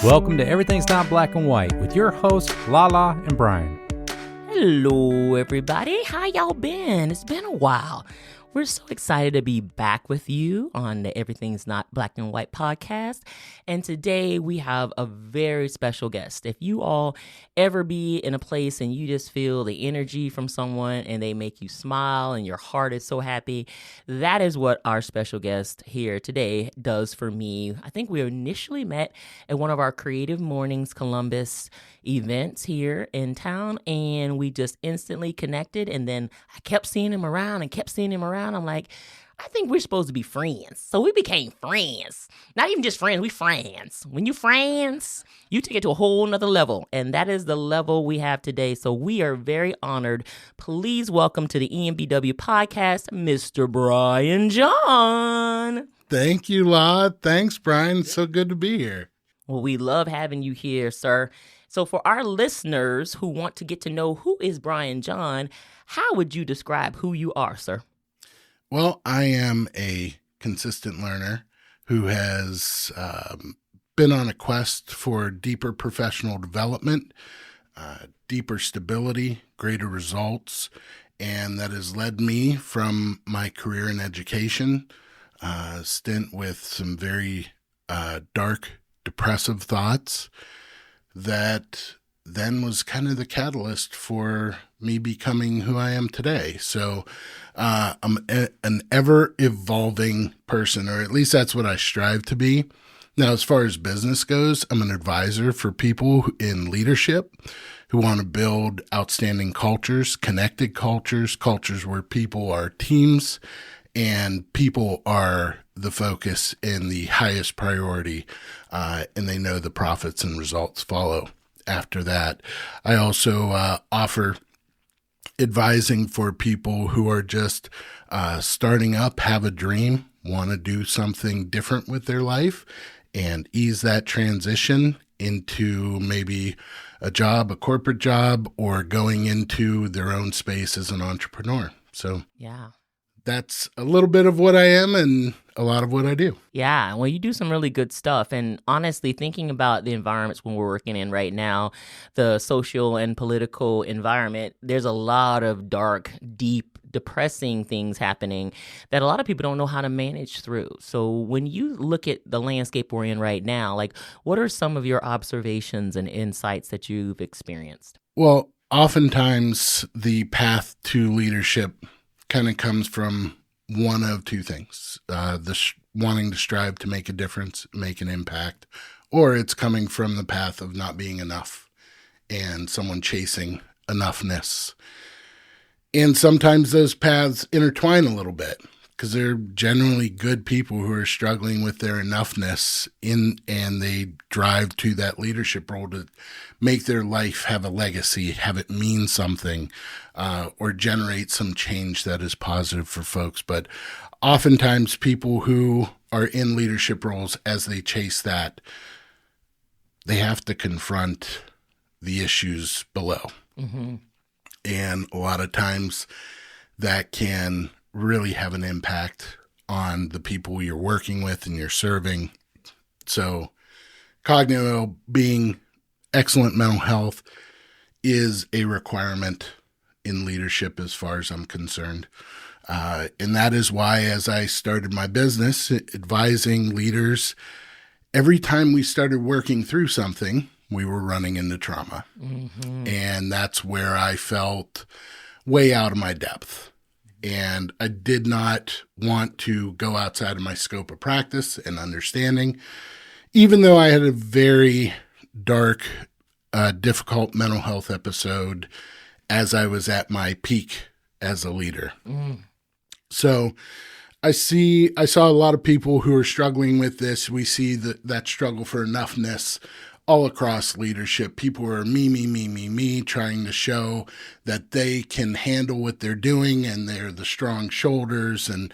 Welcome to Everything's Not Black and White with your hosts, Lala and Brian. Hello, everybody. How y'all been? It's been a while. We're so excited to be back with you on the Everything's Not Black and White podcast. And today we have a very special guest. If you all ever be in a place and you just feel the energy from someone and they make you smile and your heart is so happy, that is what our special guest here today does for me. I think we initially met at one of our Creative Mornings Columbus events here in town, and we just instantly connected. And then I kept seeing him around. I'm like, I think we're supposed to be friends. So we became friends. Not even just friends, we friends. When you friends, you take it to a whole nother level. And that is the level we have today. So we are very honored. Please welcome to the EMBW podcast, Mr. Brian John. Thank you, La. Thanks, Brian. So good to be here. Well, we love having you here, sir. So for our listeners who want to get to know who is Brian John, how would you describe who you are, sir? Well, I am a consistent learner who has been on a quest for deeper professional development, deeper stability, greater results, and that has led me from my career in education, stint with some very dark, depressive thoughts that then was kind of the catalyst for me becoming who I am today. So I'm an ever-evolving person, or at least that's what I strive to be. Now, as far as business goes, I'm an advisor for people in leadership who want to build outstanding cultures, connected cultures, cultures where people are teams and people are the focus and the highest priority, and they know the profits and results follow after that. I also offer advising for people who are just starting up, have a dream, want to do something different with their life, and ease that transition into maybe a job, a corporate job, or going into their own space as an entrepreneur. So Yeah. that's a little bit of what I am and a lot of what I do. Yeah, well, you do some really good stuff. And honestly, thinking about the environments when we're working in right now, the social and political environment, there's a lot of dark, deep, depressing things happening that a lot of people don't know how to manage through. So when you look at the landscape we're in right now, like, what are some of your observations and insights that you've experienced? Well, oftentimes the path to leadership kind of comes from one of two things, wanting to strive to make a difference, make an impact, or it's coming from the path of not being enough and someone chasing enoughness. And sometimes those paths intertwine a little bit because they're generally good people who are struggling with their enoughness and they drive to that leadership role to make their life have a legacy, have it mean something, or generate some change that is positive for folks. But oftentimes people who are in leadership roles, as they chase that, they have to confront the issues below. Mm-hmm. And a lot of times that can really have an impact on the people you're working with and you're serving. So cognitive well-being, excellent mental health is a requirement in leadership as far as I'm concerned. And that is why, as I started my business advising leaders, every time we started working through something, we were running into trauma. Mm-hmm. And that's where I felt way out of my depth. And I did not want to go outside of my scope of practice and understanding, even though I had a very dark, difficult mental health episode as I was at my peak as a leader. Mm. So I saw a lot of people who are struggling with this. We see that struggle for enoughness all across leadership. People are me, trying to show that they can handle what they're doing and they're the strong shoulders and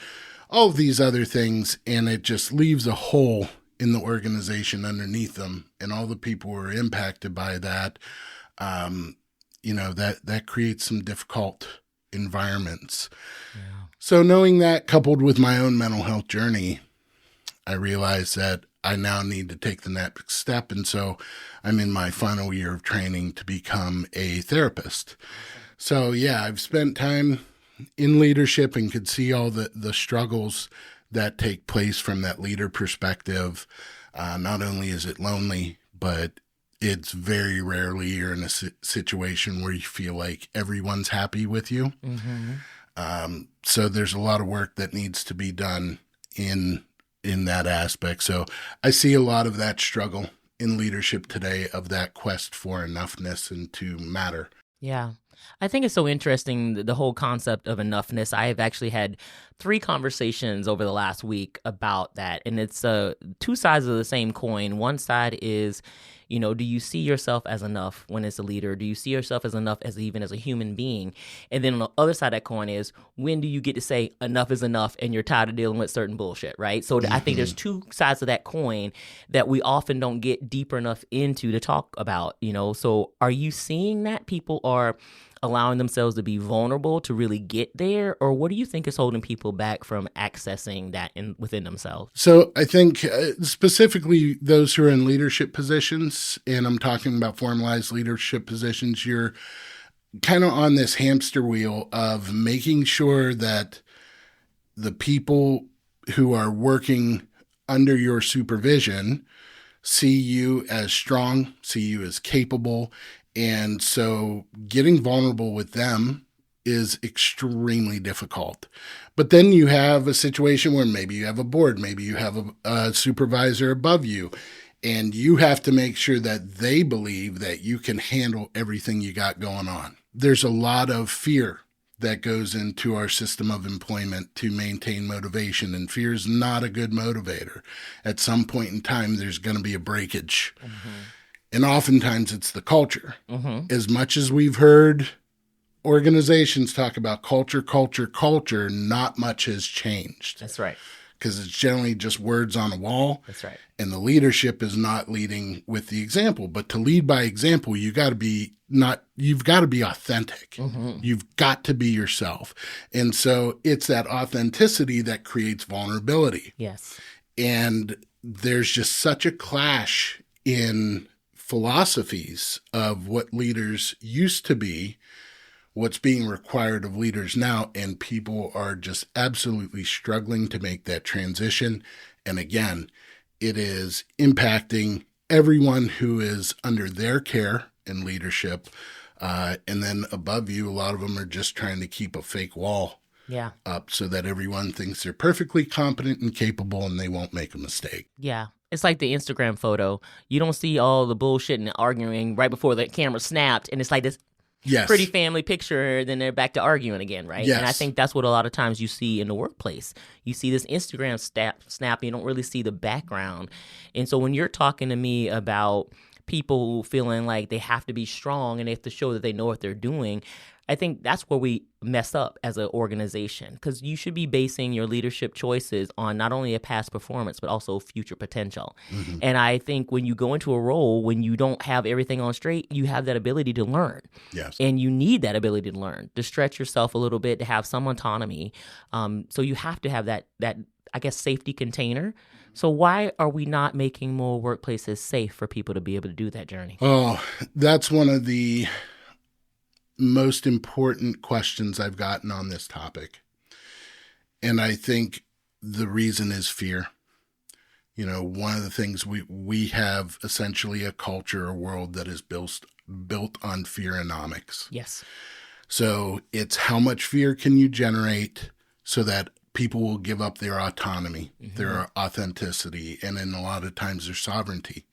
all of these other things. And it just leaves a hole in the organization underneath them. And all the people who are impacted by that, that creates some difficult environments. Yeah. So knowing that, coupled with my own mental health journey, I realized that I now need to take the next step. And so I'm in my final year of training to become a therapist. So yeah, I've spent time in leadership and could see all the struggles that take place from that leader perspective. Not only is it lonely, but it's very rarely you're in a situation where you feel like everyone's happy with you. So there's a lot of work that needs to be done in that aspect. So I see a lot of that struggle in leadership today, of that quest for enoughness and to matter. Yeah. I think it's so interesting, the whole concept of enoughness. I have actually had 3 conversations over the last week about that. And it's 2 sides of the same coin. One side is, do you see yourself as enough when as a leader? Do you see yourself as enough even as a human being? And then on the other side of that coin is, when do you get to say enough is enough and you're tired of dealing with certain bullshit, right? So I think there's 2 sides of that coin that we often don't get deeper enough into to talk about, So are you seeing that people are allowing themselves to be vulnerable to really get there? Or what do you think is holding people back from accessing that within themselves? So I think specifically those who are in leadership positions, and I'm talking about formalized leadership positions, you're kind of on this hamster wheel of making sure that the people who are working under your supervision see you as strong, see you as capable. And so getting vulnerable with them is extremely difficult. But then you have a situation where maybe you have a board, maybe you have a supervisor above you, and you have to make sure that they believe that you can handle everything you got going on. There's a lot of fear that goes into our system of employment to maintain motivation, and fear is not a good motivator. At some point in time, there's going to be a breakage. And oftentimes it's the culture. As much as we've heard organizations talk about culture, not much has changed. That's right. Because it's generally just words on a wall. That's right. And the leadership is not leading with the example. But to lead by example, you've got to be authentic. You've got to be yourself. And so it's that authenticity that creates vulnerability. Yes. And there's just such a clash in philosophies of what leaders used to be, what's being required of leaders now, and people are just absolutely struggling to make that transition. And again, it is impacting everyone who is under their care and leadership. And then above you, a lot of them are just trying to keep a fake wall up so that everyone thinks they're perfectly competent and capable and they won't make a mistake. Yeah. It's like the Instagram photo. You don't see all the bullshit and arguing right before the camera snapped, and it's like this pretty family picture, then they're back to arguing again, right? Yes. And I think that's what a lot of times you see in the workplace. You see this Instagram snap, you don't really see the background. And so when you're talking to me about people feeling like they have to be strong and they have to show that they know what they're doing, I think that's where we mess up as an organization, because you should be basing your leadership choices on not only a past performance, but also future potential. And I think when you go into a role, when you don't have everything on straight, you have that ability to learn. Yes. And you need that ability to learn, to stretch yourself a little bit, to have some autonomy. So you have to have that, I guess, safety container. So why are we not making more workplaces safe for people to be able to do that journey? Oh, that's one of the most important questions I've gotten on this topic. And I think the reason is fear. One of the things we have essentially a culture, a world that is built on fearonomics. Yes. So it's how much fear can you generate so that people will give up their autonomy, their authenticity, and in a lot of times their sovereignty.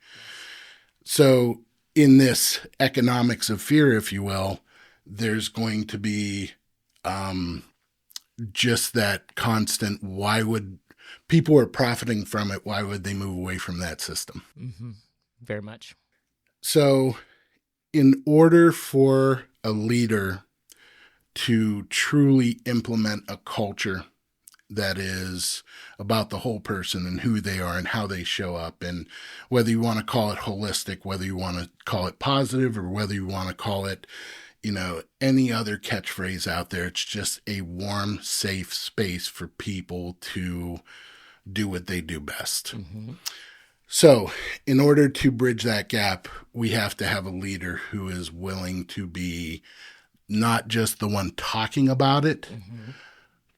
So in this economics of fear, if you will, there's going to be just that constant, why would people are profiting from it? Why would they move away from that system? Very much. So in order for a leader to truly implement a culture that is about the whole person and who they are and how they show up, and whether you want to call it holistic, whether you want to call it positive, or whether you want to call it any other catchphrase out there, it's just a warm, safe space for people to do what they do best. So in order to bridge that gap, we have to have a leader who is willing to be not just the one talking about it,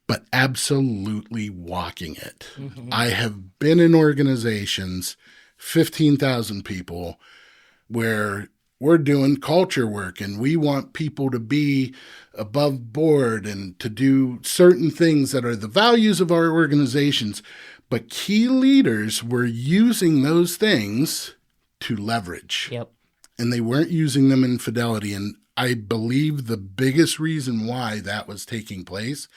but absolutely walking it. I have been in organizations, 15,000 people, where we're doing culture work and we want people to be above board and to do certain things that are the values of our organizations. But key leaders were using those things to leverage. Yep. And they weren't using them in fidelity. And I believe the biggest reason why that was taking place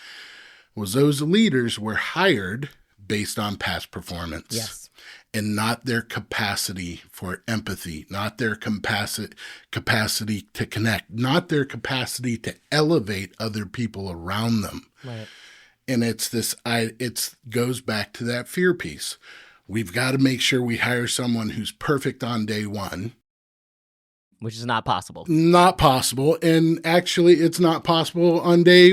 was those leaders were hired based on past performance. Yes. And not their capacity for empathy, not their capacity to connect, not their capacity to elevate other people around them. Right. And it goes back to that fear piece. We've got to make sure we hire someone who's perfect on day one. Which is not possible. Not possible. And actually, it's not possible on day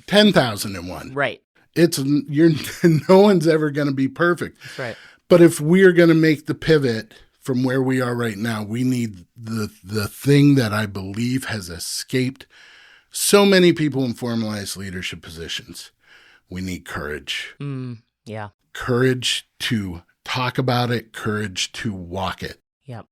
10,001. Right. No one's ever going to be perfect. That's right. But if we're going to make the pivot from where we are right now, we need the thing that I believe has escaped so many people in formalized leadership positions. We need courage. Yeah. Courage to talk about it, courage to walk it. Yep.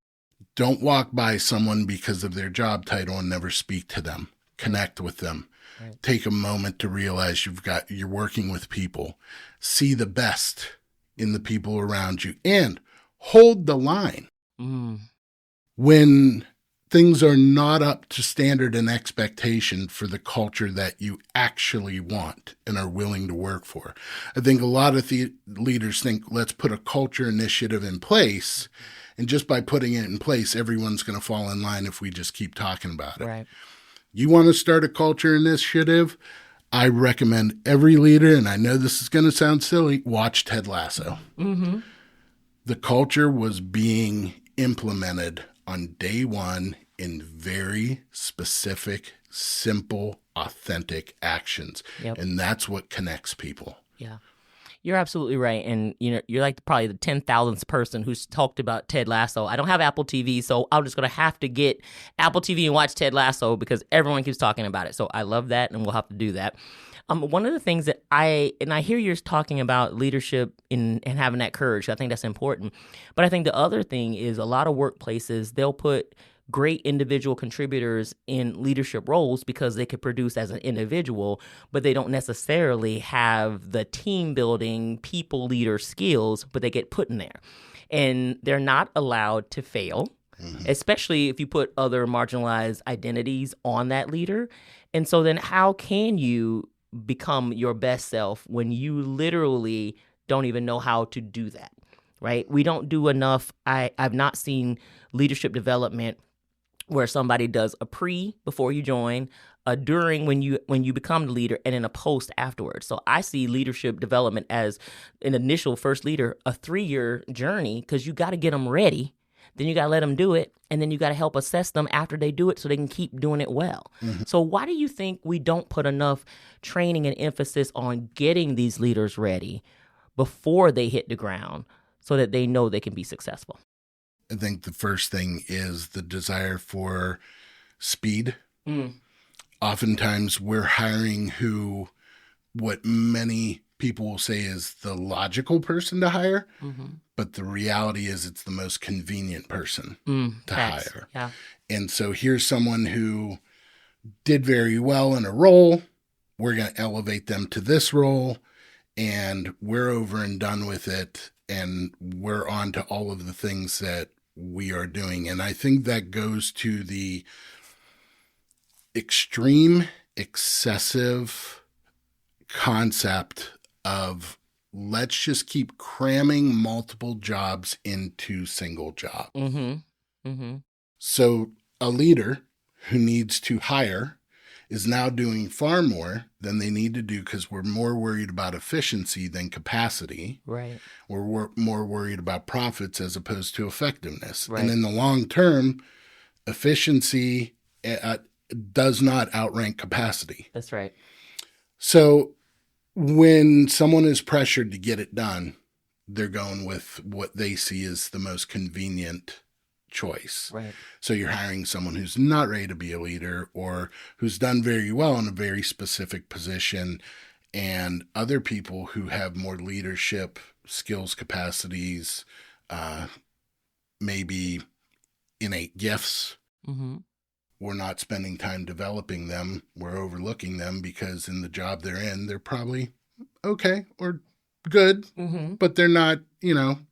Don't walk by someone because of their job title and never speak to them. Connect with them. Right. Take a moment to realize you're working with people. See the best in the people around you and hold the line. When things are not up to standard and expectation for the culture that you actually want and are willing to work for. I think a lot of leaders think, let's put a culture initiative in place, and just by putting it in place, everyone's going to fall in line if we just keep talking about it. Right. You want to start a culture initiative? I recommend every leader, and I know this is going to sound silly, watch Ted Lasso. The culture was being implemented on day one in very specific, simple, authentic actions. Yep. And that's what connects people. Yeah. You're absolutely right. And, you're like probably the 10,000th person who's talked about Ted Lasso. I don't have Apple TV, so I'm just going to have to get Apple TV and watch Ted Lasso because everyone keeps talking about it. So I love that, and we'll have to do that. One of the things that I hear you're talking about leadership and having that courage. I think that's important. But I think the other thing is a lot of workplaces, they'll put great individual contributors in leadership roles because they could produce as an individual, but they don't necessarily have the team building, people leader skills, but they get put in there. And they're not allowed to fail, especially if you put other marginalized identities on that leader. And so then how can you become your best self when you literally don't even know how to do that, right? We don't do enough. I've not seen leadership development where somebody does a before you join, a during when you become the leader, and then a post afterwards. So I see leadership development as an initial first leader, a 3-year journey, because you got to get them ready. Then you got to let them do it, and then you got to help assess them after they do it so they can keep doing it well. So why do you think we don't put enough training and emphasis on getting these leaders ready before they hit the ground so that they know they can be successful? I think the first thing is the desire for speed. Oftentimes we're hiring what many people will say is the logical person to hire, but the reality is it's the most convenient person to hire. Yeah. And so here's someone who did very well in a role. We're going to elevate them to this role, and we're over and done with it. And we're on to all of the things that we are doing. And I think that goes to the extreme, excessive concept of let's just keep cramming multiple jobs into single job. So a leader who needs to hire is now doing far more than they need to do because we're more worried about efficiency than capacity. Right. We're more worried about profits as opposed to effectiveness. Right. And in the long term, efficiency does not outrank capacity. That's right. So when someone is pressured to get it done, they're going with what they see as the most convenient choice. Right. So you're hiring someone who's not ready to be a leader or who's done very well in a very specific position, and other people who have more leadership skills, capacities, maybe innate gifts. Mm-hmm. We're not spending time developing them. We're overlooking them because in the job they're in, they're probably okay or good, but they're not,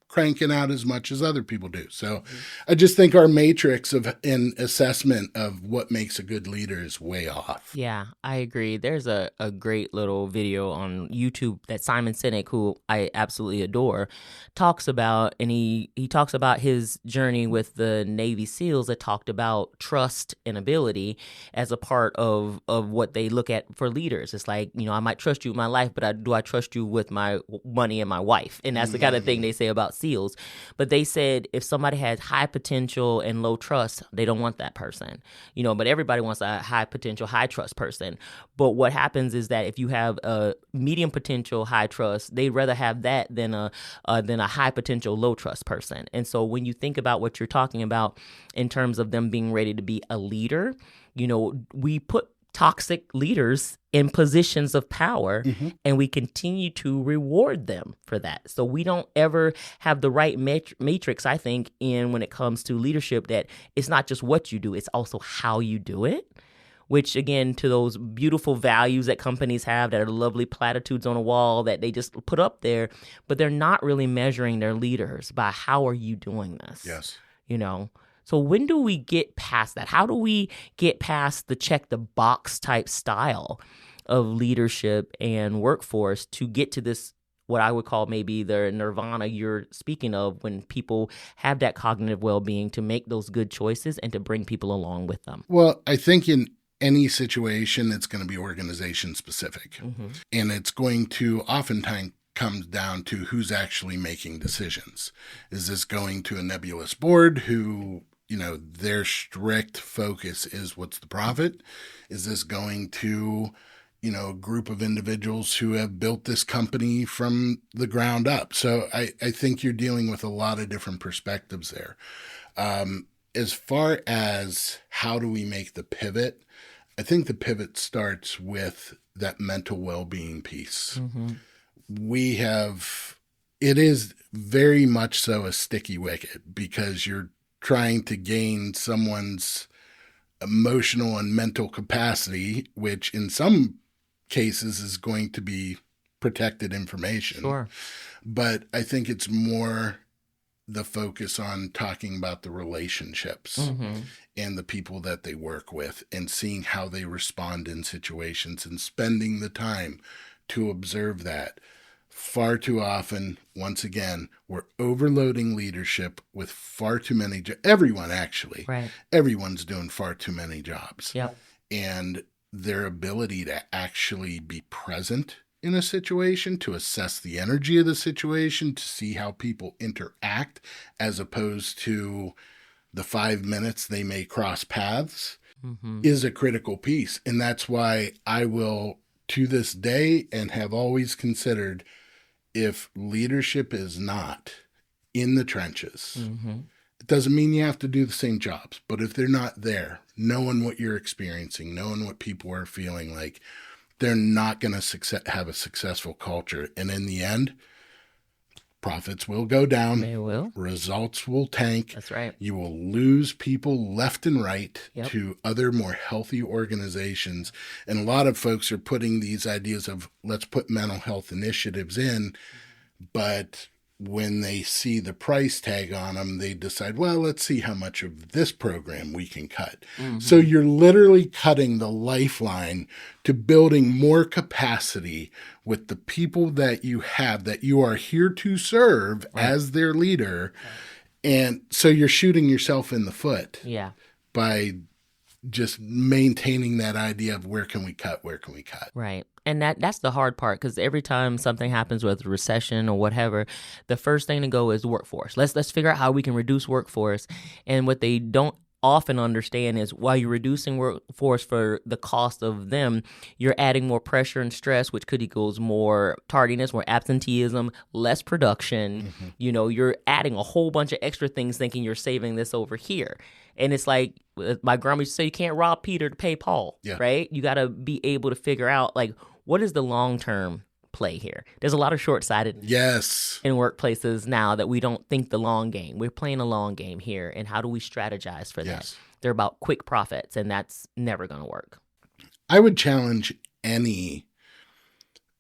cranking out as much as other people do. So I just think our matrix in assessment of what makes a good leader is way off. Yeah, I agree. There's a great little video on YouTube that Simon Sinek, who I absolutely adore, talks about, and he talks about his journey with the Navy SEALs that talked about trust and ability as a part of what they look at for leaders. It's like, I might trust you with my life, but do I trust you with my money and my wife? And that's the kind of thing they say about SEALs. But they said if somebody has high potential and low trust, they don't want that person. But everybody wants a high potential, high trust person. But what happens is that if you have a medium potential, high trust, they'd rather have that than a high potential, low trust person. And so when you think about what you're talking about in terms of them being ready to be a leader, we put toxic leaders in positions of power, and we continue to reward them for that. So we don't ever have the right matrix, I think, when it comes to leadership, that it's not just what you do, it's also how you do it. Which, again, to those beautiful values that companies have that are lovely platitudes on a wall that they just put up there, but they're not really measuring their leaders by how are you doing this? Yes. So when do we get past that? How do we get past the check the box type style of leadership and workforce to get to this, what I would call maybe the nirvana you're speaking of, when people have that cognitive well-being to make those good choices and to bring people along with them? Well, I think in any situation, it's going to be organization specific. And it's going to oftentimes comes down to who's actually making decisions. Is this going to a nebulous board who, their strict focus is what's the profit? Is this going to, a group of individuals who have built this company from the ground up? So I think you're dealing with a lot of different perspectives there. As far as how do we make the pivot, I think the pivot starts with that mental well-being piece. It is very much so a sticky wicket because you're trying to gain someone's emotional and mental capacity, which in some cases is going to be protected information. Sure. But I think it's more the focus on talking about the relationships and the people that they work with and seeing how they respond in situations and spending the time to observe that. Far too often, once again, we're overloading leadership with far too many everyone actually. Right. Everyone's doing far too many jobs. Yep. And their ability to actually be present in a situation, to assess the energy of the situation, to see how people interact, as opposed to the 5 minutes they may cross paths, is a critical piece. And that's why I will, to this day, and have always considered, if leadership is not in the trenches, it doesn't mean you have to do the same jobs, but if they're not there, knowing what you're experiencing, knowing what people are feeling like, they're not going to have a successful culture. And in the end, profits will go down. They will. Results will tank. That's right. You will lose people left and right Yep. to other more healthy organizations. And a lot of folks are putting these ideas of let's put mental health initiatives in, but when they see the price tag on them, they decide, well, let's see how much of this program we can cut. So you're literally cutting the lifeline to building more capacity with the people that you have, that you are here to serve as their leader. And so you're shooting yourself in the foot by just maintaining that idea of where can we cut? Right. And that's the hard part, because every time something happens with recession or whatever, the first thing to go is workforce. Let's figure out how we can reduce workforce. And what they don't often understand is while you're reducing workforce for the cost of them, you're adding more pressure and stress, which could equals more tardiness, more absenteeism, less production. You're adding a whole bunch of extra things thinking you're saving this over here. And it's like my grandma used to say, you can't rob Peter to pay Paul, right? You got to be able to figure out, like, what is the long-term play here? There's a lot of short-sightedness in workplaces now that we don't think the long game. We're playing a long game here, and how do we strategize for that? They're about quick profits, and that's never going to work. I would challenge any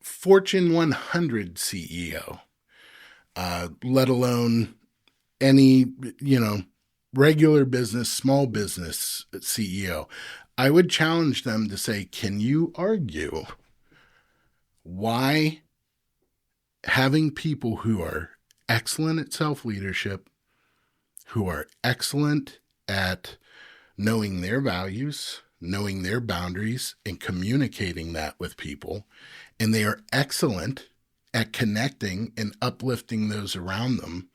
Fortune 100 CEO, let alone any, regular business, small business CEO. I would challenge them to say, can you argue why having people who are excellent at self-leadership, who are excellent at knowing their values, knowing their boundaries, and communicating that with people, and they are excellent at connecting and uplifting those around them,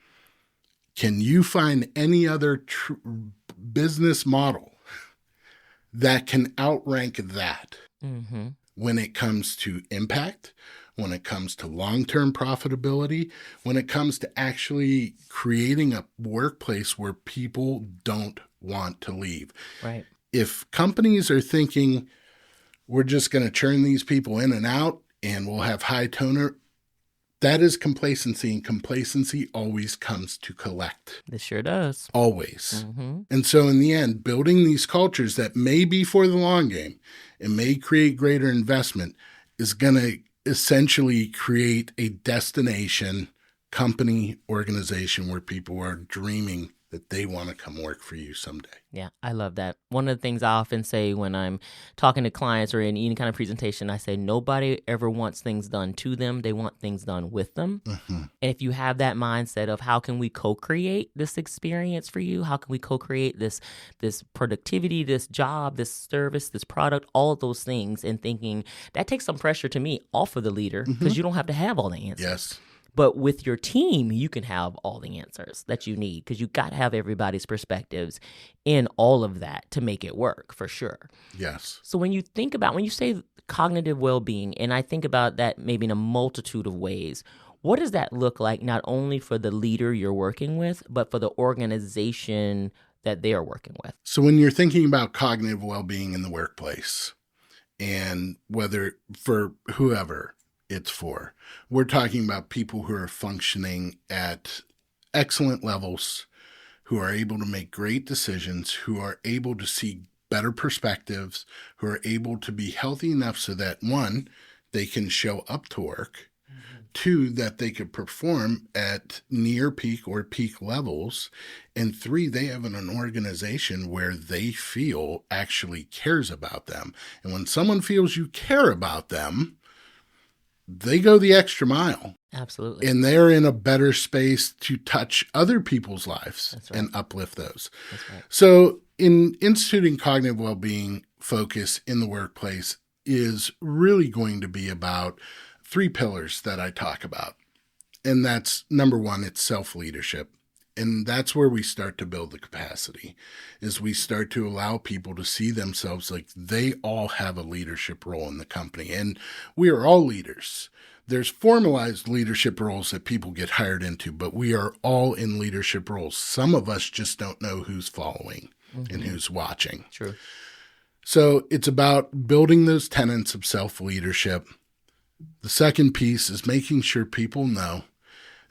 can you find any other business model that can outrank that when it comes to impact, when it comes to long-term profitability, when it comes to actually creating a workplace where people don't want to leave? Right. If companies are thinking we're just going to churn these people in and out and we'll have high turnover, that is complacency, and complacency always comes to collect. It sure does. Always. And so in the end, building these cultures that may be for the long game and may create greater investment is going to essentially create a destination, company, organization where people are dreaming that they want to come work for you someday. Yeah, I love that. One of the things I often say when I'm talking to clients or in any kind of presentation, I say nobody ever wants things done to them. They want things done with them. And if you have that mindset of how can we co-create this experience for you? How can we co-create this productivity, this job, this service, this product, all of those things, and thinking that takes some pressure to me off of the leader because you don't have to have all the answers. Yes. But with your team, you can have all the answers that you need because you got to have everybody's perspectives in all of that to make it work, for sure. Yes. So when you say cognitive well-being, and I think about that maybe in a multitude of ways, what does that look like not only for the leader you're working with, but for the organization that they are working with? So when you're thinking about cognitive well-being in the workplace, and whether for whoever it's for, we're talking about people who are functioning at excellent levels, who are able to make great decisions, who are able to see better perspectives, who are able to be healthy enough so that, one, they can show up to work, two, that they could perform at near peak or peak levels, and three, they have an organization where they feel actually cares about them. And when someone feels you care about them, they go the extra mile. Absolutely. And they're in a better space to touch other people's lives. That's right. And uplift those. That's right. So in instituting cognitive well-being focus in the workplace is really going to be about three pillars that I talk about. And that's number one, it's self-leadership. And that's where we start to build the capacity, is we start to allow people to see themselves like they all have a leadership role in the company. And we are all leaders. There's formalized leadership roles that people get hired into, but we are all in leadership roles. Some of us just don't know who's following and who's watching. True. So it's about building those tenets of self-leadership. The second piece is making sure people know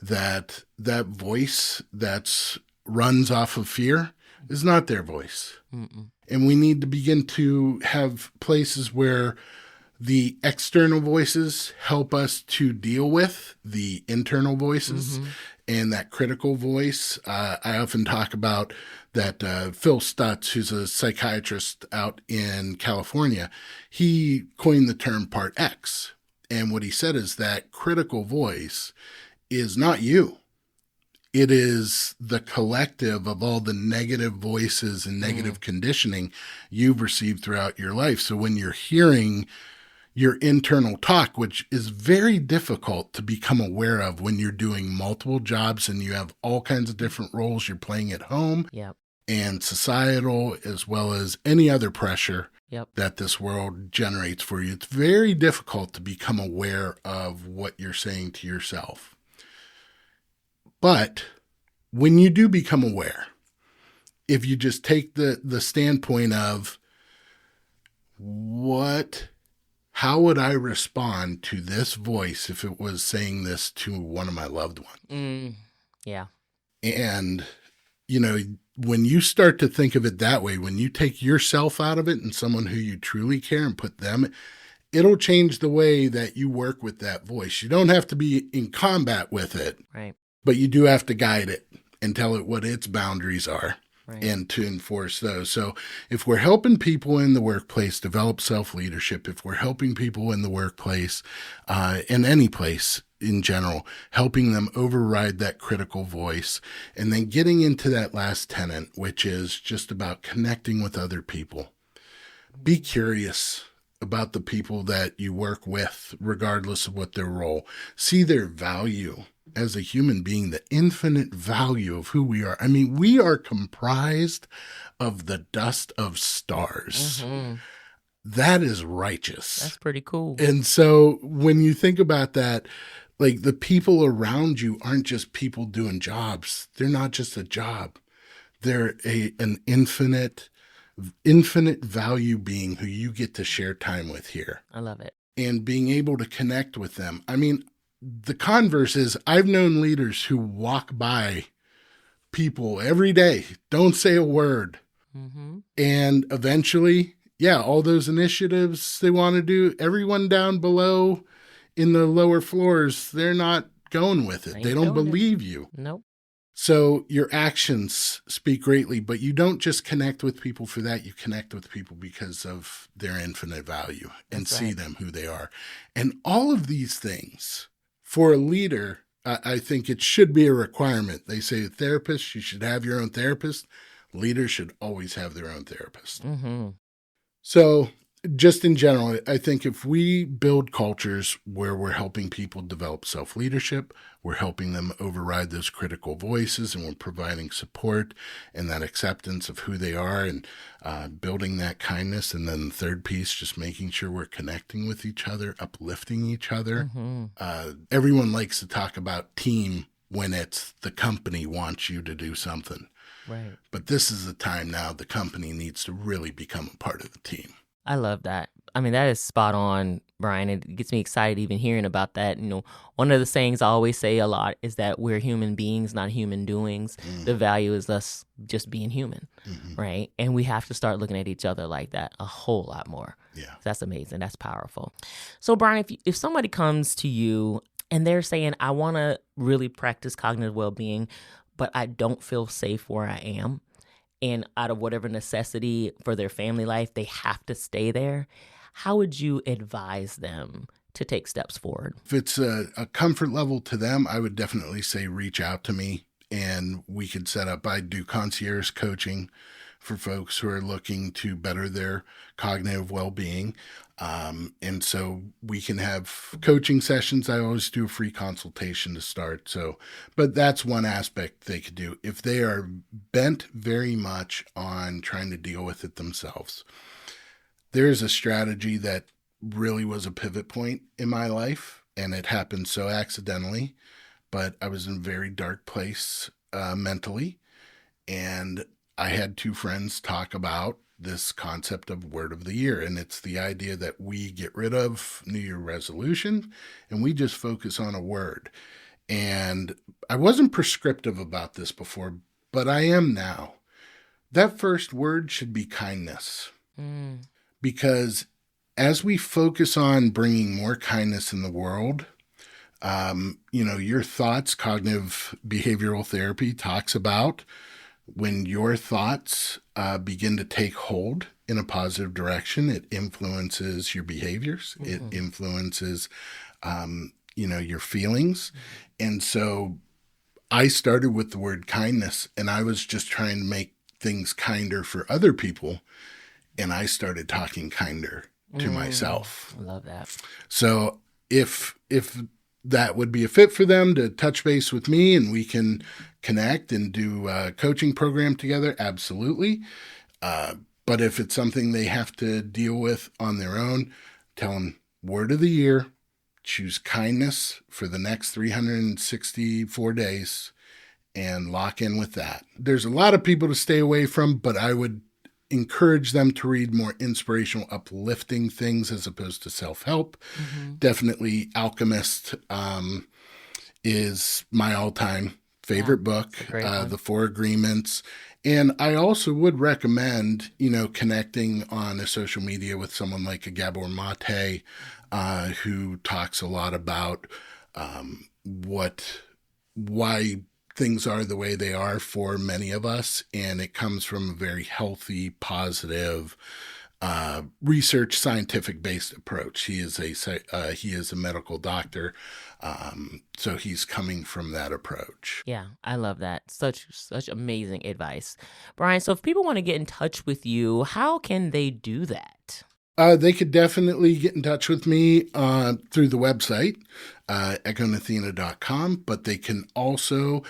that voice that runs off of fear is not their voice. And we need to begin to have places where the external voices help us to deal with the internal voices and that critical voice. I often talk about that Phil Stutz, who's a psychiatrist out in California, he coined the term Part X. And what he said is that critical voice is not you. It is the collective of all the negative voices and negative conditioning you've received throughout your life. So when you're hearing your internal talk, which is very difficult to become aware of when you're doing multiple jobs and you have all kinds of different roles you're playing at home, and societal, as well as any other pressure Yep. that this world generates for you, it's very difficult to become aware of what you're saying to yourself. But when you do become aware, if you just take the standpoint of how would I respond to this voice if it was saying this to one of my loved ones? Yeah. And, when you start to think of it that way, when you take yourself out of it and someone who you truly care and put them, it'll change the way that you work with that voice. You don't have to be in combat with it, Right. but you do have to guide it and tell it what its boundaries are. Right. And to enforce those. So if we're helping people in the workplace develop self-leadership, if we're helping people in the workplace, in any place in general, helping them override that critical voice, and then getting into that last tenet, which is just about connecting with other people. Be curious about the people that you work with, regardless of what their role. See their value as a human being, the infinite value of who we are. I mean, we are comprised of the dust of stars. Mm-hmm. That is righteous. That's pretty cool. And so when you think about that, like the people around you aren't just people doing jobs. They're not just a job. They're an infinite value being who you get to share time with here. I love it. And being able to connect with them. I mean, the converse is I've known leaders who walk by people every day, don't say a word. Mm-hmm. And eventually, all those initiatives they want to do, everyone down below in the lower floors, they're not going with it. They don't believe you. Nope. So your actions speak greatly, but you don't just connect with people for that. You connect with people because of their infinite value and see them who they are. And all of these things for a leader, I think it should be a requirement. They say a therapist, you should have your own therapist. Leaders should always have their own therapist. Mm-hmm. So just in general, I think if we build cultures where we're helping people develop self-leadership, we're helping them override those critical voices, and we're providing support and that acceptance of who they are, and building that kindness. And then the third piece, just making sure we're connecting with each other, uplifting each other. Mm-hmm. Everyone likes to talk about team when it's the company wants you to do something. Right. But this is the time now the company needs to really become a part of the team. I love that. I mean, that is spot on, Brian. It gets me excited even hearing about that. One of the sayings I always say a lot is that we're human beings, not human doings. Mm-hmm. The value is us just being human, right? And we have to start looking at each other like that a whole lot more. Yeah. That's amazing. That's powerful. So, Brian, if somebody comes to you and they're saying, I want to really practice cognitive well-being, but I don't feel safe where I am, and out of whatever necessity for their family life, they have to stay there, how would you advise them to take steps forward? If it's a comfort level to them, I would definitely say reach out to me, and we could set up, I do concierge coaching for folks who are looking to better their cognitive well-being. And so we can have coaching sessions. I always do a free consultation to start. But that's one aspect they could do. If they are bent very much on trying to deal with it themselves, there's a strategy that really was a pivot point in my life, and it happened so accidentally, but I was in a very dark place mentally, and I had two friends talk about this concept of word of the year. And it's the idea that we get rid of New Year resolution and we just focus on a word. And I wasn't prescriptive about this before, but I am now. That first word should be kindness. Because as we focus on bringing more kindness in the world, your thoughts, cognitive behavioral therapy talks about when your thoughts begin to take hold in a positive direction, it influences your behaviors. Mm-hmm. It influences, your feelings. Mm-hmm. And so I started with the word kindness, and I was just trying to make things kinder for other people. And I started talking kinder to myself. I love that. So if that would be a fit for them to touch base with me and we can connect and do a coaching program together, absolutely. But if it's something they have to deal with on their own, tell them word of the year, choose kindness for the next 364 days and lock in with that. There's a lot of people to stay away from, but I would encourage them to read more inspirational, uplifting things as opposed to self-help. Definitely Alchemist is my all-time favorite book, The Four Agreements. And I also would recommend, connecting on a social media with someone like a Gabor Mate, who talks a lot about why things are the way they are for many of us. And it comes from a very healthy, positive, research, scientific-based approach. He is a medical doctor, so he's coming from that approach. Yeah, I love that. Such amazing advice. Brian, so if people want to get in touch with you, how can they do that? They could definitely get in touch with me through the website, echonathena.com, but they can also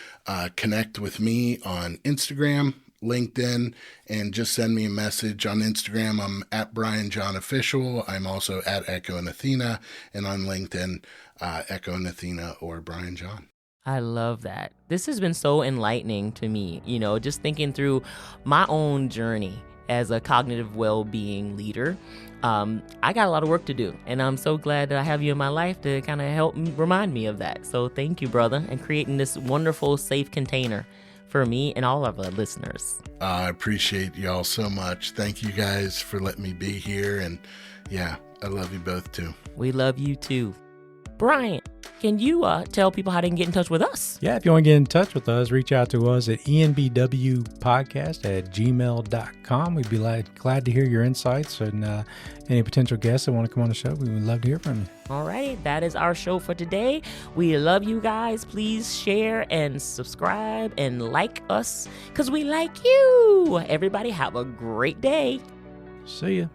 connect with me on Instagram, LinkedIn, and just send me a message on Instagram. I'm at Brian John Official. I'm also at Echo and Athena, and on LinkedIn, Echo and Athena or Brian John. I love that. This has been so enlightening to me, just thinking through my own journey as a cognitive well-being leader. I got a lot of work to do, and I'm so glad that I have you in my life to kind of help remind me of that. So thank you, brother, and creating this wonderful, safe container for me and all of our listeners. I appreciate y'all so much. Thank you guys for letting me be here, and yeah, I love you both too. We love you too. Brian, can you tell people how they can get in touch with us? Yeah, if you want to get in touch with us, reach out to us at enbwpodcast@gmail.com. We'd be glad to hear your insights and any potential guests that want to come on the show. We would love to hear from you. All right, that is our show for today. We love you guys. Please share and subscribe and like us because we like you. Everybody have a great day. See ya.